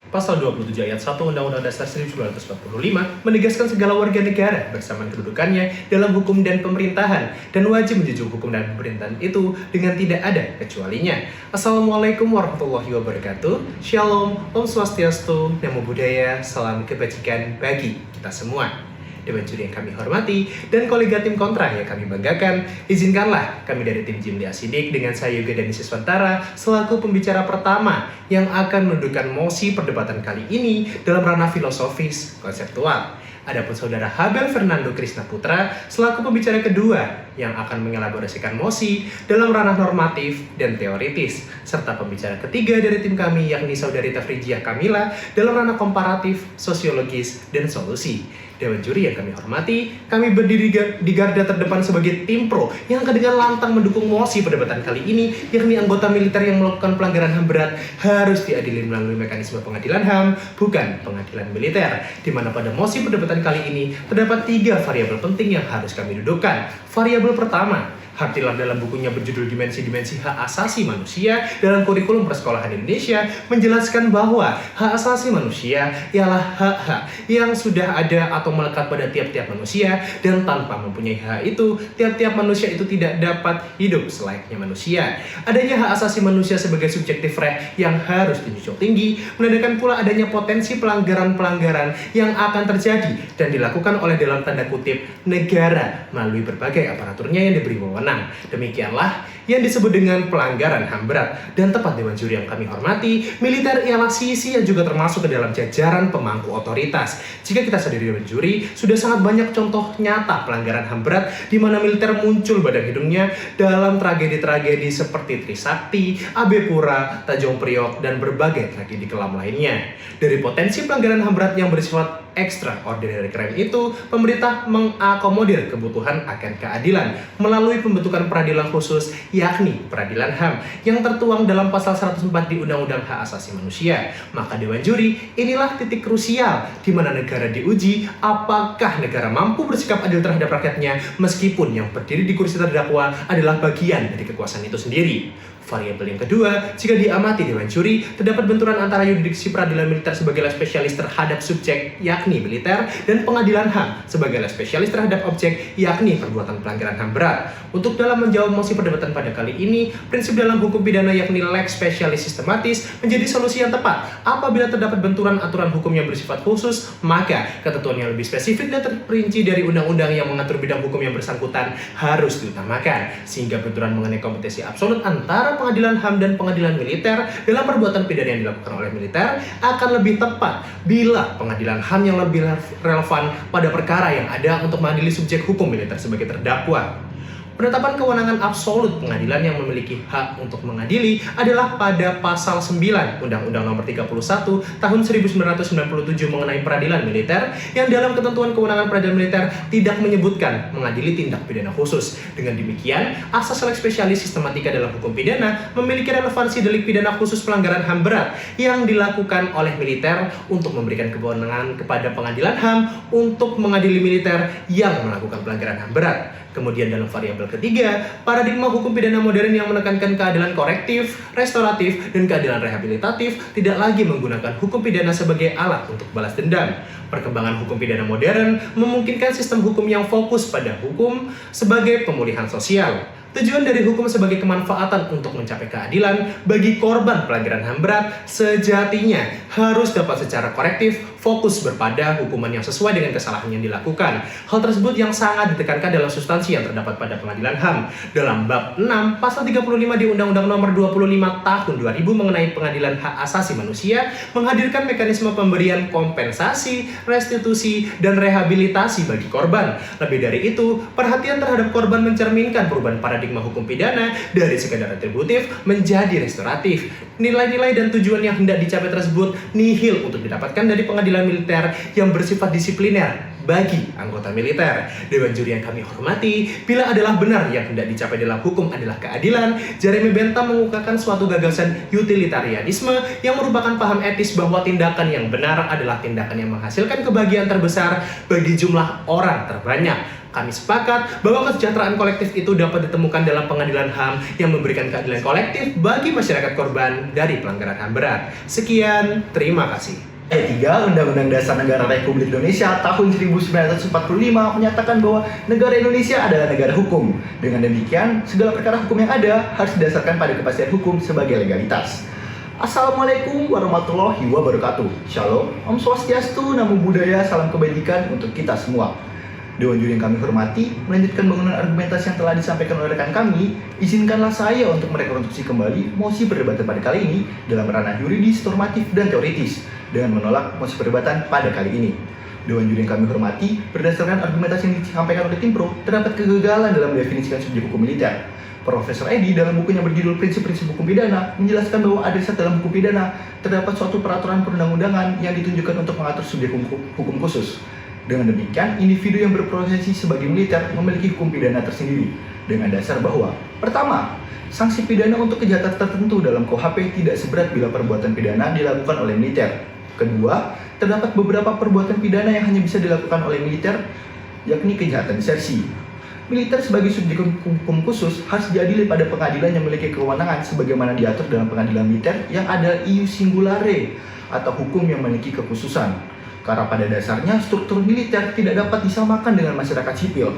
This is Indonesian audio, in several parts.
Pasal 27 ayat 1 Undang-Undang Dasar 1945 menegaskan segala warga negara bersamaan kedudukannya dalam hukum dan pemerintahan dan wajib menjunjung hukum dan pemerintahan itu dengan tidak ada kecualinya. Assalamualaikum warahmatullahi wabarakatuh. Shalom, Om Swastiastu, Namo Buddhaya, salam kebajikan bagi kita semua. Dewan juri yang kami hormati dan kolega tim kontra yang kami banggakan, izinkanlah kami dari tim Jimli Asidik dengan saya Yoga Dani Siswantara selaku pembicara pertama yang akan mendudukan mosi perdebatan kali ini dalam ranah filosofis konseptual. Adapun saudara Habel Fernando Krisna Putra selaku pembicara kedua yang akan mengelaborasikan mosi dalam ranah normatif dan teoritis, serta pembicara ketiga dari tim kami yakni saudari Tafrijia Kamila dalam ranah komparatif, sosiologis, dan solusi. Dewan juri yang kami hormati, kami berdiri di garda terdepan sebagai tim pro yang akan dengan lantang mendukung mosi perdebatan kali ini, yakni anggota militer yang melakukan pelanggaran HAM berat harus diadili melalui mekanisme pengadilan HAM, bukan pengadilan militer. Di mana pada mosi perdebatan kali ini terdapat 3 variabel penting yang harus kami dudukkan. Variabel pertama, Hartilah dalam bukunya berjudul Dimensi-Dimensi Hak Asasi Manusia dalam Kurikulum Persekolahan Indonesia menjelaskan bahwa hak asasi manusia ialah hak-hak yang sudah ada atau melekat pada tiap-tiap manusia, dan tanpa mempunyai hak itu, tiap-tiap manusia itu tidak dapat hidup selayaknya manusia. Adanya hak asasi manusia sebagai subjektif right yang harus dijunjung tinggi, menandakan pula adanya potensi pelanggaran-pelanggaran yang akan terjadi dan dilakukan oleh dalam tanda kutip negara melalui berbagai aparaturnya yang diberi wewenang. Demikianlah yang disebut dengan pelanggaran HAM berat. Dan tepat Dewan juri yang kami hormati, militer ialah sisi yang juga termasuk ke dalam jajaran pemangku otoritas. Jika kita sadari Dewan juri, sudah sangat banyak contoh nyata pelanggaran HAM berat di mana militer muncul badan hidungnya dalam tragedi-tragedi seperti Trisakti, Abe Pura, Tanjung Priok, dan berbagai tragedi kelam lainnya. Dari potensi pelanggaran HAM berat yang bersifat extraordinary crime itu, pemerintah mengakomodir kebutuhan akan keadilan melalui pembentukan peradilan khusus, yakni peradilan HAM yang tertuang dalam pasal 104 di Undang-Undang Hak Asasi Manusia. Maka Dewan juri, inilah titik krusial di mana negara diuji apakah negara mampu bersikap adil terhadap rakyatnya meskipun yang berdiri di kursi terdakwa adalah bagian dari kekuasaan itu sendiri. Variabel yang kedua, jika diamati Dewan juri, terdapat benturan antara yurisdiksi peradilan militer sebagai spesialis terhadap subjek, yakni militer, dan pengadilan HAM sebagai spesialis terhadap objek, yakni perbuatan pelanggaran HAM berat. Untuk dalam menjawab mosi perdebatan pada kali ini, prinsip dalam hukum pidana yakni lex specialis systematis menjadi solusi yang tepat. Apabila terdapat benturan aturan hukum yang bersifat khusus, maka ketentuan yang lebih spesifik dan terperinci dari undang-undang yang mengatur bidang hukum yang bersangkutan harus diutamakan, sehingga benturan mengenai kompetensi absolut antara pengadilan HAM dan pengadilan militer dalam perbuatan pidana yang dilakukan oleh militer akan lebih tepat bila pengadilan HAM yang lebih relevan pada perkara yang ada untuk mengadili subjek hukum militer sebagai terdakwa. Penetapan kewenangan absolut pengadilan yang memiliki hak untuk mengadili adalah pada pasal 9 Undang-Undang Nomor 31 Tahun 1997 mengenai peradilan militer, yang dalam ketentuan kewenangan peradilan militer tidak menyebutkan mengadili tindak pidana khusus. Dengan demikian, asas lex specialis sistematika dalam hukum pidana memiliki relevansi delik pidana khusus pelanggaran HAM berat yang dilakukan oleh militer untuk memberikan kewenangan kepada pengadilan HAM untuk mengadili militer yang melakukan pelanggaran HAM berat. Kemudian dalam variabel ketiga, paradigma hukum pidana modern yang menekankan keadilan korektif, restoratif, dan keadilan rehabilitatif tidak lagi menggunakan hukum pidana sebagai alat untuk balas dendam. Perkembangan hukum pidana modern memungkinkan sistem hukum yang fokus pada hukum sebagai pemulihan sosial. Tujuan dari hukum sebagai kemanfaatan untuk mencapai keadilan bagi korban pelanggaran HAM berat sejatinya harus dapat secara korektif fokus berpada hukuman yang sesuai dengan kesalahan yang dilakukan. Hal tersebut yang sangat ditekankan dalam substansi yang terdapat pada pengadilan HAM. Dalam bab 6 pasal 35 di Undang-Undang Nomor 25 Tahun 2000 mengenai pengadilan hak asasi manusia menghadirkan mekanisme pemberian kompensasi, restitusi, dan rehabilitasi bagi korban. Lebih dari itu, perhatian terhadap korban mencerminkan perubahan paradigma hukum pidana dari sekadar retributif menjadi restoratif. Nilai-nilai dan tujuan yang hendak dicapai tersebut nihil untuk didapatkan dari pengadilan militer yang bersifat disipliner bagi anggota militer. Dewan juri yang kami hormati, bila adalah benar yang hendak dicapai dalam hukum adalah keadilan, Jeremy Bentham mengungkapkan suatu gagasan utilitarianisme yang merupakan paham etis bahwa tindakan yang benar adalah tindakan yang menghasilkan kebahagiaan terbesar bagi jumlah orang terbanyak. Kami sepakat bahwa kesejahteraan kolektif itu dapat ditemukan dalam pengadilan HAM yang memberikan keadilan kolektif bagi masyarakat korban dari pelanggaran HAM berat. Sekian, terima kasih. Ayat 3 Undang-Undang Dasar Negara Republik Indonesia tahun 1945 menyatakan bahwa negara Indonesia adalah negara hukum. Dengan demikian, segala perkara hukum yang ada harus didasarkan pada kepastian hukum sebagai legalitas. Assalamualaikum warahmatullahi wabarakatuh. Shalom, Om Swastiastu, Namo Buddhaya, salam kebajikan untuk kita semua. Dewan juri yang kami hormati, melanjutkan bangunan argumentasi yang telah disampaikan oleh rekan kami, izinkanlah saya untuk merekonstruksi kembali mosi perdebatan pada kali ini dalam ranah yuridis, normatif, dan teoritis, dengan menolak mosi perdebatan pada kali ini. Dewan juri yang kami hormati, berdasarkan argumentasi yang disampaikan oleh tim pro, terdapat kegagalan dalam mendefinisikan subjek hukum militer. Profesor Edi dalam bukunya berjudul Prinsip-Prinsip Hukum Pidana menjelaskan bahwa adresat dalam hukum pidana terdapat suatu peraturan perundang-undangan yang ditunjukkan untuk mengatur subjek hukum khusus. Dengan demikian, individu yang berprofesi sebagai militer memiliki hukum pidana tersendiri dengan dasar bahwa pertama, sanksi pidana untuk kejahatan tertentu dalam KUHP tidak seberat bila perbuatan pidana dilakukan oleh militer. Kedua, terdapat beberapa perbuatan pidana yang hanya bisa dilakukan oleh militer, yakni kejahatan disersi. Militer sebagai subjek hukum khusus harus diadili pada pengadilan yang memiliki kewenangan sebagaimana diatur dalam pengadilan militer yang ada ius singulare atau hukum yang memiliki kekhususan. Karena pada dasarnya struktur militer tidak dapat disamakan dengan masyarakat sipil.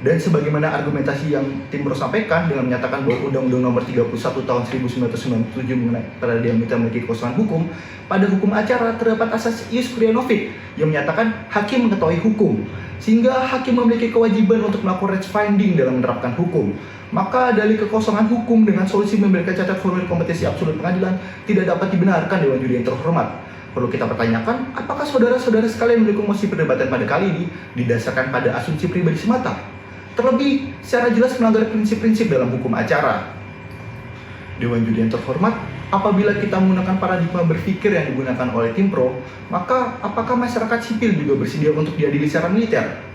Dan sebagaimana argumentasi yang tim pro sampaikan dengan menyatakan bahwa Undang-Undang Nomor 31 Tahun 1997 mengenai peradilan militer memiliki kekosongan hukum, pada hukum acara terdapat asas ius kurianovit yang menyatakan hakim mengetahui hukum, sehingga hakim memiliki kewajiban untuk melakukan fact finding dalam menerapkan hukum. Maka dalih kekosongan hukum dengan solusi memberikan cacat formil kompetensi absolut pengadilan tidak dapat dibenarkan Dewan Juri yang terhormat. Perlu kita pertanyakan, apakah saudara-saudara sekalian mendukung mosi perdebatan pada kali ini didasarkan pada asumsi pribadi semata? Terlebih, secara jelas melanggar prinsip-prinsip dalam hukum acara. Dewan Juri yang terhormat, apabila kita menggunakan paradigma berpikir yang digunakan oleh tim pro, maka apakah masyarakat sipil juga bersedia untuk diadili secara militer?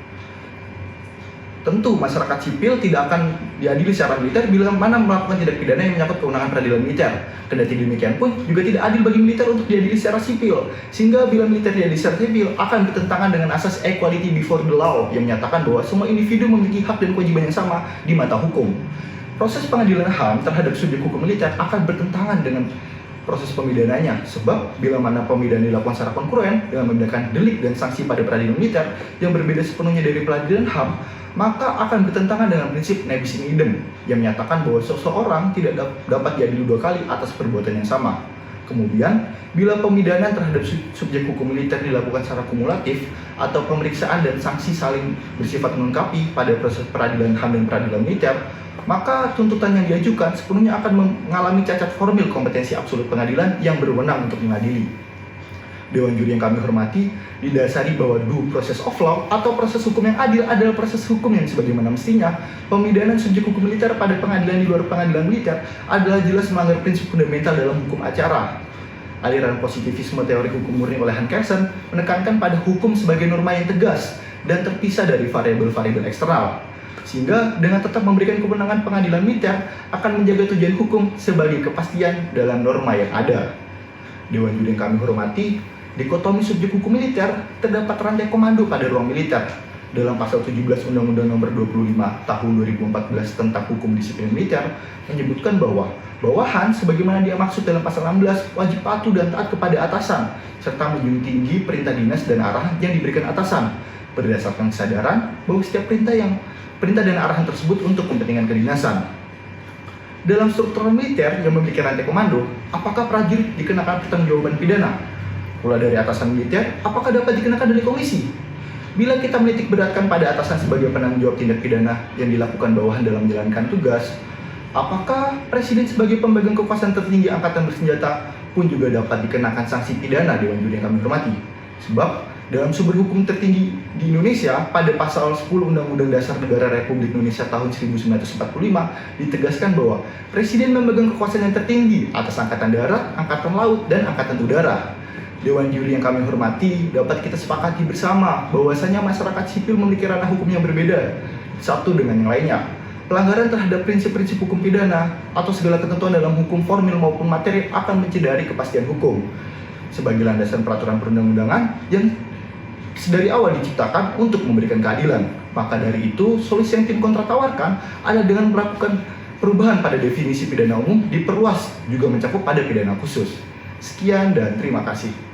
Tentu masyarakat sipil tidak akan diadili secara militer bila mana melakukan tindak pidana yang menyangkut kewenangan peradilan militer. Kendati demikian pun juga tidak adil bagi militer untuk diadili secara sipil, sehingga bila militer diadili secara sipil akan bertentangan dengan asas equality before the law yang menyatakan bahwa semua individu memiliki hak dan kewajiban yang sama di mata hukum. Proses pengadilan HAM terhadap subjek hukum militer akan bertentangan dengan proses pemidananya, sebab bila mana pemidana dilakukan secara konkuruen dengan membedakan delik dan sanksi pada peradilan militer yang berbeda sepenuhnya dari peradilan HAM, maka akan bertentangan dengan prinsip nebis in idem yang menyatakan bahwa seseorang tidak dapat diadili dua kali atas perbuatan yang sama. Kemudian, bila pemidanaan terhadap subjek hukum militer dilakukan secara kumulatif atau pemeriksaan dan sanksi saling bersifat melengkapi pada proses peradilan HAM dan peradilan militer, maka tuntutan yang diajukan sepenuhnya akan mengalami cacat formil kompetensi absolut pengadilan yang berwenang untuk mengadili. Dewan Juri yang kami hormati, didasari bahwa due process of law atau proses hukum yang adil adalah proses hukum yang sebagaimana mestinya, pemidanaan subjek hukum militer pada pengadilan di luar pengadilan militer adalah jelas melanggar prinsip fundamental dalam hukum acara. Aliran positivisme teori hukum murni oleh Hans Kelsen menekankan pada hukum sebagai norma yang tegas dan terpisah dari variabel-variabel eksternal, sehingga dengan tetap memberikan kewenangan pengadilan militer akan menjaga tujuan hukum sebagai kepastian dalam norma yang ada. Dewan Juri yang kami hormati, dikotomi subjek hukum militer terdapat rantai komando pada ruang militer. Dalam pasal 17 Undang-Undang Nomor 25 Tahun 2014 tentang Hukum Disiplin Militer menyebutkan bahwa bawahan sebagaimana dia maksud dalam pasal 16 wajib patuh dan taat kepada atasan serta menjunjung tinggi perintah dinas dan arahan yang diberikan atasan berdasarkan kesadaran bahwa setiap perintah dan arahan tersebut untuk kepentingan kedinasan. Dalam struktur militer yang memiliki rantai komando, apakah prajurit dikenakan pertanggungjawaban pidana? Pula dari atasan militer, apakah dapat dikenakan dari komisi? Bila kita menitik beratkan pada atasan sebagai penanggung jawab tindak pidana yang dilakukan bawahan dalam menjalankan tugas, apakah presiden sebagai pemegang kekuasaan tertinggi angkatan bersenjata pun juga dapat dikenakan sanksi pidana Dewan Juri yang kami hormati? Sebab dalam sumber hukum tertinggi di Indonesia pada pasal 10 Undang-Undang Dasar Negara Republik Indonesia tahun 1945 ditegaskan bahwa presiden memegang kekuasaan yang tertinggi atas angkatan darat, angkatan laut, dan angkatan udara. Dewan juri yang kami hormati, dapat kita sepakati bersama bahwasanya masyarakat sipil memiliki ranah hukum yang berbeda satu dengan yang lainnya. Pelanggaran terhadap prinsip-prinsip hukum pidana atau segala ketentuan dalam hukum formil maupun materi akan mencederai kepastian hukum sebagai landasan peraturan perundang-undangan yang sedari awal diciptakan untuk memberikan keadilan. Maka dari itu, solusi yang tim kontra tawarkan adalah dengan melakukan perubahan pada definisi pidana umum diperluas juga mencakup pada pidana khusus. Sekian dan terima kasih.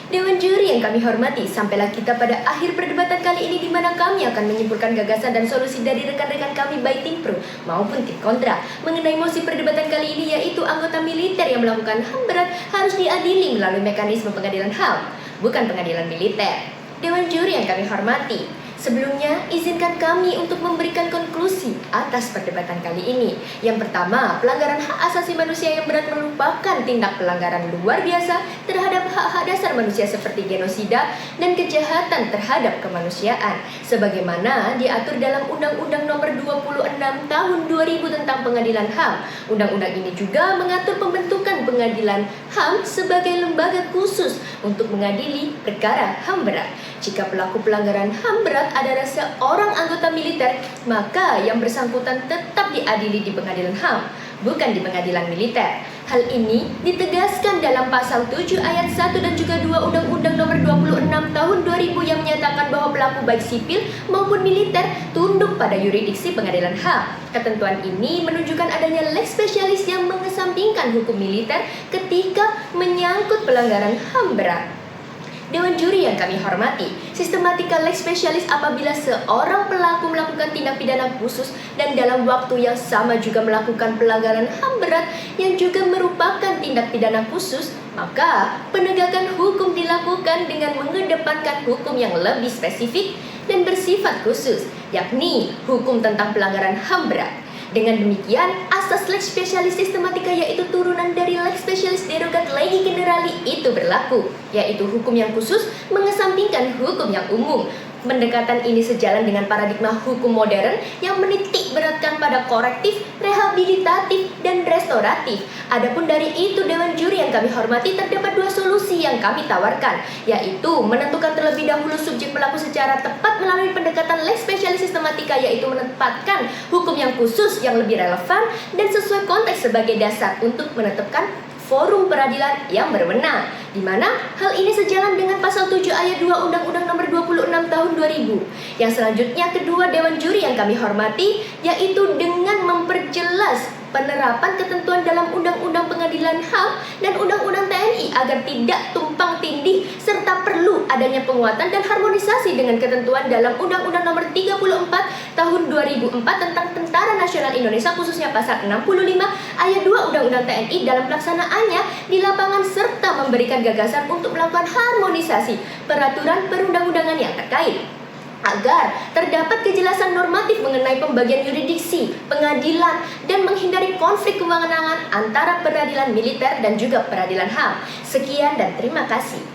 Dewan juri yang kami hormati, sampailah kita pada akhir perdebatan kali ini di mana kami akan menyimpulkan gagasan dan solusi dari rekan-rekan kami baik tim pro maupun tim kontra mengenai mosi perdebatan kali ini, yaitu anggota militer yang melakukan HAM berat harus diadili melalui mekanisme pengadilan HAM, bukan pengadilan militer. Dewan juri yang kami hormati, sebelumnya izinkan kami untuk memberikan konklusi atas perdebatan kali ini. Yang pertama, pelanggaran hak asasi manusia yang berat merupakan tindak pelanggaran luar biasa terhadap hak-hak dasar manusia seperti genosida dan kejahatan terhadap kemanusiaan sebagaimana diatur dalam Undang-Undang Nomor 26 Tahun 2000 tentang Pengadilan HAM. Undang-undang ini juga mengatur pembentukan Pengadilan HAM sebagai lembaga khusus untuk mengadili perkara HAM berat. Jika pelaku pelanggaran HAM berat adalah seorang anggota militer, maka yang bersangkutan tetap diadili di pengadilan HAM, bukan di pengadilan militer. Hal ini ditegaskan dalam pasal 7 ayat 1 dan juga 2 Undang-Undang Nomor 26 Tahun 2000 yang menyatakan bahwa pelaku baik sipil maupun militer tunduk pada yurisdiksi pengadilan HAM. Ketentuan ini menunjukkan adanya lex spesialis yang mengesampingkan hukum militer ketika menyangkut pelanggaran HAM berat. Dewan juri yang kami hormati, sistematika lex spesialis apabila seorang pelaku melakukan tindak pidana khusus dan dalam waktu yang sama juga melakukan pelanggaran HAM berat yang juga merupakan tindak pidana khusus, maka penegakan hukum dilakukan dengan mengedepankan hukum yang lebih spesifik dan bersifat khusus, yakni hukum tentang pelanggaran HAM berat. Dengan demikian, asas lex spesialis sistematika yaitu turunan dari lex spesialis derogat legi generali itu berlaku, yaitu hukum yang khusus mengesampingkan hukum yang umum. Pendekatan ini sejalan dengan paradigma hukum modern yang menitik beratkan pada korektif, rehabilitatif, dan restoratif. Adapun dari itu, Dewan juri yang kami hormati, terdapat dua solusi yang kami tawarkan, yaitu menentukan terlebih dahulu subjek pelaku secara tepat melalui pendekatan lex spesialis sistematika, yaitu menempatkan hukum yang khusus yang lebih relevan dan sesuai konteks sebagai dasar untuk menetapkan forum peradilan yang berwenang, di mana hal ini sejalan dengan pasal 7 ayat 2 Undang-Undang Nomor 26 Tahun 2000. Yang selanjutnya, kedua Dewan juri yang kami hormati, yaitu dengan memperjelas penerapan ketentuan dalam Undang-Undang Pengadilan HAM dan Undang-Undang TNI agar tidak tumpang tindih serta perlu adanya penguatan dan harmonisasi dengan ketentuan dalam Undang-Undang Nomor 34 Tahun 2004 tentang Tentara Nasional Indonesia, khususnya pasal 65 ayat 2 Undang-Undang TNI dalam pelaksanaannya di lapangan serta memberikan gagasan untuk melakukan harmonisasi peraturan perundang-undangan yang terkait agar terdapat kejelasan normatif mengenai pembagian yurisdiksi, pengadilan, dan menghindari konflik kewenangan antara peradilan militer dan juga peradilan HAM. Sekian dan terima kasih.